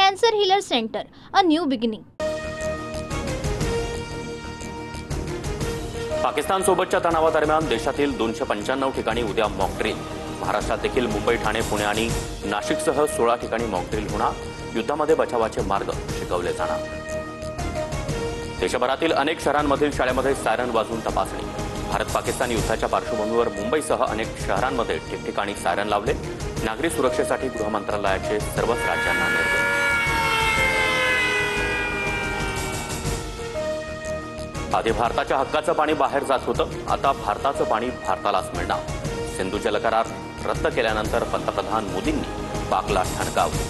Cancer Healer Center, a new beginning. Pakistan सोबतच्या तणावादरम्यान देशातील 295 ठिकाणी उद्या मॉक ड्रिल। महाराष्ट्रात देखील मुंबई, ठाणे, पुणे आणि नाशिकसह 16 ठिकाणी मॉक ड्रिल होणार। युद्धामध्ये बचावाचे मार्ग शिकवले जाणार। देशभरातील अनेक शहरांमधील शाळेमध्ये सायरन वाजवून तपासणी। भारत पाकिस्तान युद्धाच्या पार्श्वभूमीवर मुंबईसह अनेक शहरांमध्ये ठिकठिकाणी सायरन लावले। नागरी सुरक्षेसाठी गृह मंत्रालयाचे सर्वच राज्यांना निर्देश। आधी भारताच्या हक्काचं पाणी बाहेर जात होतं, आता भारताचं पाणी भारतालाच मिळणार। सिंधू जल करार रद्द केल्यानंतर पंतप्रधान मोदींनी पाकला ठणकावलं।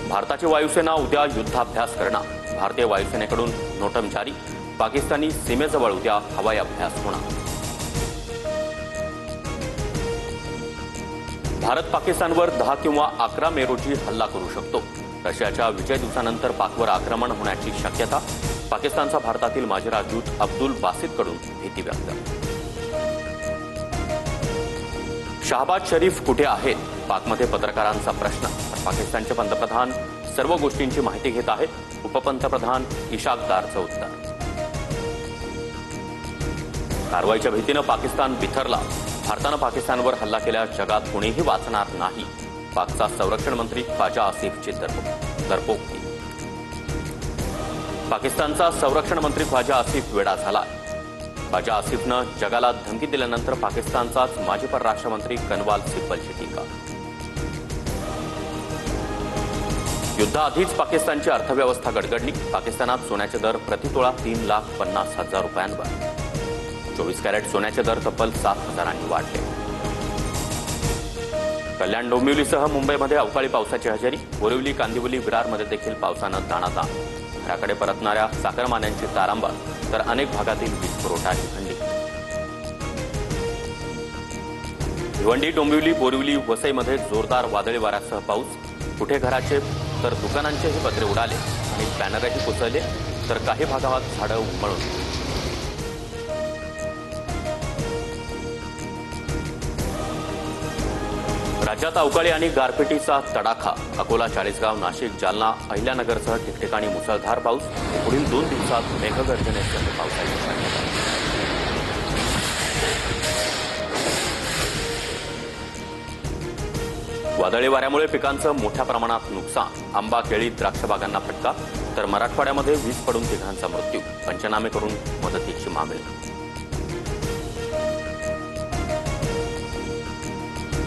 भारताची वायुसेना उद्या युद्धाभ्यास करणार। भारतीय वायुसेनेकडून नोटम जारी। पाकिस्तानी सीमेजवळ उद्या हवाई अभ्यास होणार। भारत पाकिस्तानवर 10 किंवा 11 मे रोजी हल्ला करू शकतो। रशियाच्या विजय दिवसानंतर पाकवर आक्रमण होण्याची शक्यता। पाकिस्तानचा भारतातील माजी राजदूत अब्दुल बासितकडून भीती व्यक्त। शहबाज शरीफ कुठे आहेत? पाकमध्ये पत्रकारांचा प्रश्न। पाकिस्तानचे पंतप्रधान सर्व गोष्टींची माहिती घेत आहेत। उपपंतप्रधान इशाक दारचं उत्तर। कारवाईच्या भीतीनं पाकिस्तान बिथरला। भारतानं पाकिस्तानवर हल्ला केल्यास जगात कोणीही वाचणार नाही। पाकचा संरक्षण मंत्री ख्वाजा आसिफची दरपोकी। पाकिस्तानचा संरक्षण मंत्री ख्वाजा आसिफ वेडा झाला। ख्वाजा आसिफनं जगाला धमकी दिल्यानंतर पाकिस्तानचाच माजी परराष्ट्र मंत्री कनवाल सिब्बलची टीका। युद्धाआधीच पाकिस्तानची अर्थव्यवस्था गडगडली। पाकिस्तानात सोन्याचे दर प्रतितोळा 3,50,000 रुपयांवर। 24 कॅरेट सोन्याचे दर तब्बल 7,000 वाढले। कल्याण, डोंबिवलीसह मुंबईमध्ये अवकाळी पावसाची हजेरी। बोरिवली, कांदिवली, विरारमध्ये देखील पावसानं दाणादाण। घराकडे परतणाऱ्या चाकरमान्यांची तारांबळ, तर अनेक भागातील वीज पुरवठाची खंडित। भिवंडी, डोंबिवली, बोरिवली, वसईमध्ये जोरदार वादळी वाऱ्यासह पाऊस। कुठे घराचे तर दुकानांचेही पत्रे उडाले आणि बॅनरही कोसळले, तर काही भागात झाडं उन्मळून। राज्यात अवकाळी आणि गारपिटीचा तडाखा। अकोला, चाळीसगाव, नाशिक, जालना, अहिल्यानगरसह ठिकठिकाणी मुसळधार पाऊस। पुढील 2 दिवसात मेघगर्जनेसह पावसाची शक्यता। वादळी वाऱ्यामुळे पिकांचं मोठ्या प्रमाणात नुकसान। आंबा, केळी, द्राक्ष बागांना फटका, तर मराठवाड्यामध्ये वीज पडून तिघांचा मृत्यू। पंचनामे करून मदतीची मागणी।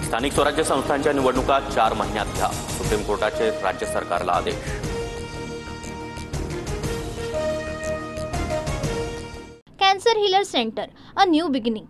स्थानिक स्वराज्य संस्थांच्या निवडणुका 4 महिन्यात घ्या। सुप्रीम कोर्टाचे राज्य सरकारला आदेश। Cancer Healer Center, a new beginning.